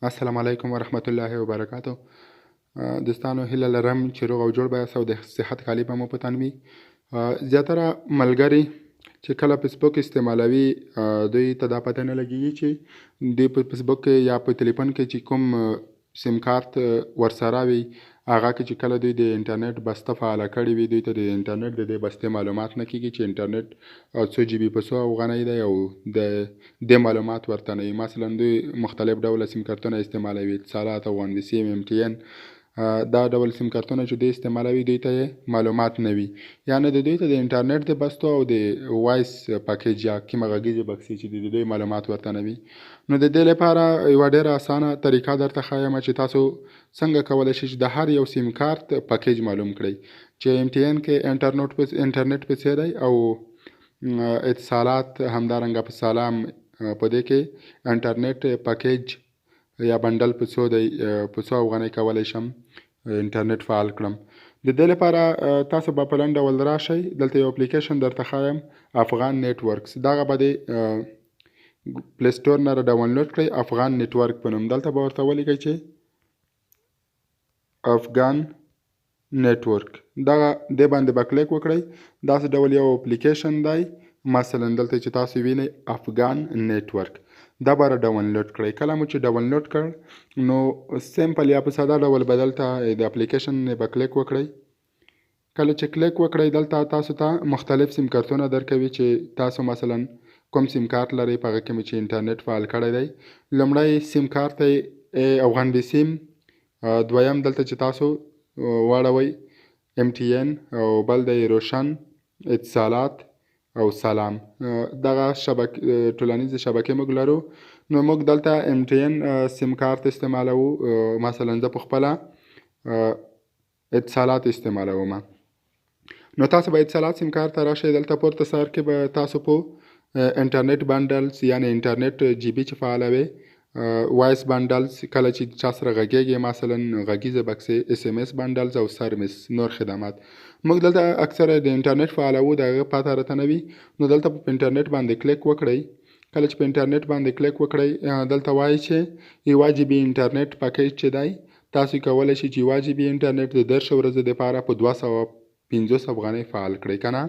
السلام علیکم ورحمت الله وبرکاتو. دوستانو هیله لرم چې روغ او جوړ بایاست او د صحت کالي به مو په تن وي. زیاتره ملګري چې کله فیسبوک استعمالوي دوی ته دا پته نه لګېږي چې دوی په فیسبوک کې یا په تلیفون کې چې کوم سیم کارت ورسره وي هغه کې چې کله دوی د انټرنیټ بسته فعاله کړې وي دوی ته د انټرنیټ د دې بستې معلومات نه کېږي چې انټرنیټ څو جی بي په څو افغانۍ دی او د دې معلومات ورته نه وي. مثلا دوی مختلف ډوله سیم کارتونه استعمالوي، اتصالات، افغان سیم، ام ټي ان، دا ډول سیم کارتونه چې دوی استعمالوي دوی ته معلومات نه وي، یعنې د دوی ته د انټرنیټ د بستو او د وایس پاکیج یا کومه غږیزه بکسې چې د دوی معلومات ورته نه وي. نو د دې لپاره یوه ډېره اسانه طریقه درته ښایم چې تاسو څنګه کولی شئ چې د هر یو سیم کارت پاکیج معلوم کړئ چې ام ټي ان کې انټرنیټ په څه دی او اتصالات همدارنګه په سلام په دې کې انټرنیټ پاکیج یا بندل په څو دی په څو افغانۍ کولی شم انټرنیټ فعال کړم. د دې لپاره تاسو به په لنډ ډول راشئ، دلته یو اپلیکیشن درته ښایم افغان نیټورکس، دغه به د پلی سټور نه را ډاونلوډ کړئ، افغان نیټورک په نوم. دلته به ورته ولیکئ چې افغان نیټورک، دغه دې باندې به کلیک وکړئ. داسې ډول یو اپلیکیشن دی، مثلا دلته چې تاسو وینئ افغان نیټورک، دا به را ډاونلوډ کړئ. کله مو چې ډاونلوډ کړ نو سمپل یا په ساده ډول به دلته د اپلیکیشن به کلیک وکړئ. کله چې کلیک وکړئ دلته تاسو ته مختلف سیم کارتونه درکوي چې تاسو مثلا کوم سیم کارت لرئ په هغه کې مې چې انټرنیټ فعال کړی دی. لومړی سیم کارت دی افغان بي سیم، دویم دلته چې تاسو واړوئ ام ټي ان، او بل دی روشن، اتصالات او سلام. دغه ټولنیزې شبکې موږ لرو. نو موږ دلته ام ټي ان سیم کارت استعمالوو، مثلا زه په خپله اتصالات استعمالوم. نو تاسو به اتصالات سیم کارت ته راشئ، دلته پورته سر کې به تاسو په انټرنیټ بندلز یعنی انټرنیټ جی بي چې فعالوي، وایس بندلز کله چې چا سره غږیږي، مثلا غږیزه بکسې، اس ام اس بندلز او سرویس نور خدمات. موږ دلته اکثره د انټرنیټ فعالوو، د هغه پته راته نه وي. نو دلته په انټرنیټ باندې کلیک وکړئ. کله چې په انټرنیټ باندې کلیک وکړئ دلته وایي چې یوه جی بي انټرنیټ پاکیج چې دی تاسو کولی شئ چې یوه جی بي انټرنیټ د 10 ورځو دپاره په 250 افغانۍ فعال کړئ که نه.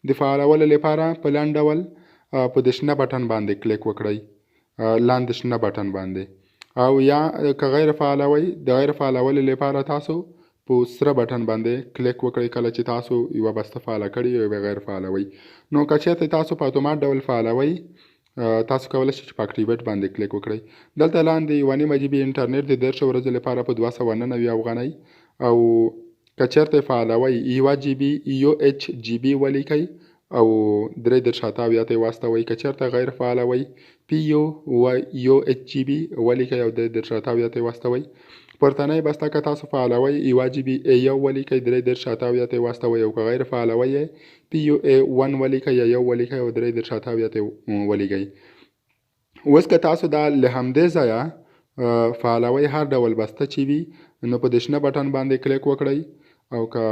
د فعالولو لپاره په لنډ ډول په د شنه بټن باندې کلیک وکړئ، لاندې شنه بټن باندې، او یا که غیر فعالوئ د غیر فعالولو لپاره تاسو په سره بټن باندې کلیک وکړئ کله چې تاسو یوه بسته فعاله کړئ او غیر فعالوئ. نو که چېرته تاسو په اتومات ډول فعالوئ تاسو کولی شئ چې په اکټیویټ باندې کلیک وکړئ. دلته لاندې یوه نیمه جی بي انټرنیټ د 10 ورځو لپاره په 299 افغانۍ، او که چېرته فعالوئ یوه جی بي یو ایچ جی بي ولیکئ او 3.7 ته واستوئ. که چېرته غیر فعالوئ پی یو ایچ جی بي ولیکئ او 3.7 ته واستوئ. پورتنۍ بسته که تاسو فعالوئ یوه جی بي یو ولیکئ 3.7 ته واستوئ، او که غیر فعالوئ پی یو ای 1 ولیکئ یا یو ولیکئ او 3.7 ته ولیکئ. اوس که تاسو دا له همدې ځایه فعالوئ هر ډول بسته چې وي نو په د شنه بټن باندې کلیک وکړئ، او که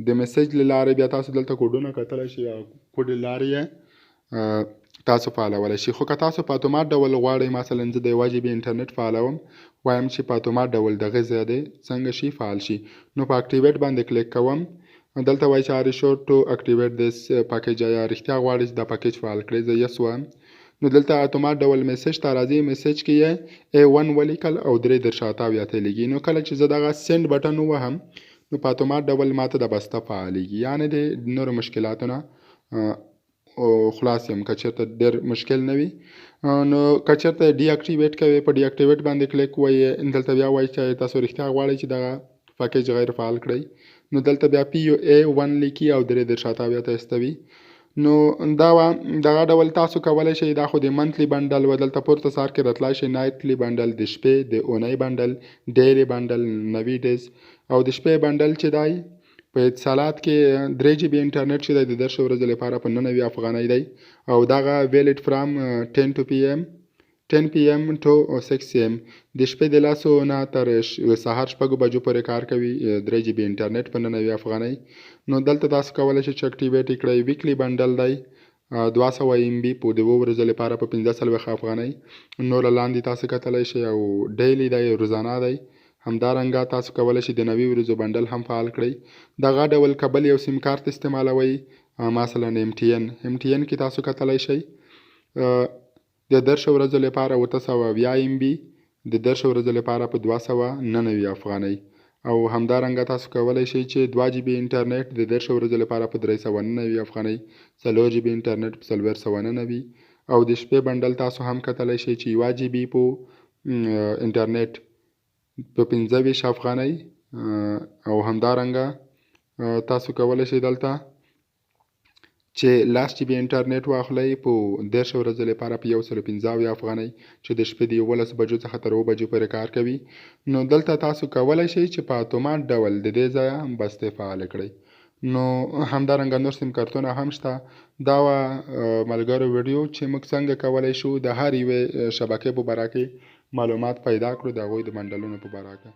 د میسیج له لارې بیا تاسو دلته کوډونه کتلی شئ یا کوډ له لارې یې تاسو فعالولی شئ. خو که تاسو په اتومات ډول غواړئ، مثلا زه د یوه جی بي انټرنیټ فعالوم، وایم چې په اتومات ډول دغه ځای دی څنګه شي فعال شي. نو په اکټیویټ باندې کلیک کوم، دلته وایي چې آر یو شور ټو اکټیویټ دیس پاکیج، یا رښتیا غواړئ چې دا پاکیج فعال کړئ. زه یس وایم. نو دلته اتومات ډول میسیج ته راځي، میسیج کې یې A1 ولیکل او 3.7 ته لګي. نو کله چې زه دغه سینډ بټن ووهم نو په اتومات ډول ماته د بسته فعالېږي، یعنې د نورو مشکلاتو نه خلاص یم. که چېرته ډېر مشکل نه وي نو که چېرته ډي اکټیویټ کوئ په ډي اکټیویټ باندې کلیک ووایئ، دلته بیا وایي چې تاسو رښتیا غواړئ چې دغه پاکیج غیر فعال کړئ. نو دلته بیا پی یو ای 1 لیکي او 3.7 ته استوي. نو دغه ډول تاسو کولی شئ. دا خو د منتلی بندل و، دلته پورته سر کې راتلی شئ نایټلی بندل، د شپې، د اونۍ بندل، ډیلی بندل 90 ډیز، او د شپې بندل چې دی په اتصالات کې 3 جی بي انټرنیټ چې دی د 10 ورځو لپاره په 99 افغانۍ دی، او دغه ویلډ فرام 10 پی ایم ټو 6 ام، د شپې د 10 نه تر سهار 6 بجو پورې کار کوي 3 جی بي انټرنیټ په 99 افغانۍ. نو دلته تاسو کولی شئ چې اکټیویټ یې کړئ. ویکلی بندل دی 200 MB په 2 ورځو لپاره په 15 افغانۍ. نور لاندې تاسو کتلی شئ او ډیلی دی، روزانه دی. همدارنګه تاسو کولی شئ د 90 ورځو بنډل هم فعال کړئ. دغه ډول که بل یو سیم کارت استعمالوئ، مثلا MTN کې تاسو کتلی شئ د 10 ورځو لپاره 820 MB، د 10 ورځو لپاره په 299 افغانۍ. او همدارنګه تاسو کولی شئ چې 2 GB انټرنیټ د 10 ورځو لپاره په 399 افغانۍ، 4 GB انټرنیټ په 499 او د شپې بنډل تاسو هم کتلی شئ چې 1 GB په انټرنیټ په 25 افغانۍ. او همدارنګه تاسو کولی شئ دلته چې 10 GB انټرنیټ واخلئ په 10 ورځو لپاره په 115 افغانۍ، چې د شپې د 11 بجو څخه تر 2 بجو پورې کار کوي. نو دلته تاسو کولی شئ چې په اتومات ډول د دې ځایه بستې فعاله کړئ. نو همدارنګه نور سیم کارتونه هم شته. دا وه ملګرو ویډیو چې موږ څنګه کولی شو د هر یوې شبکې په باره کې معلومات پیدا کړو، د هغوی د بنډلونو په باره کې.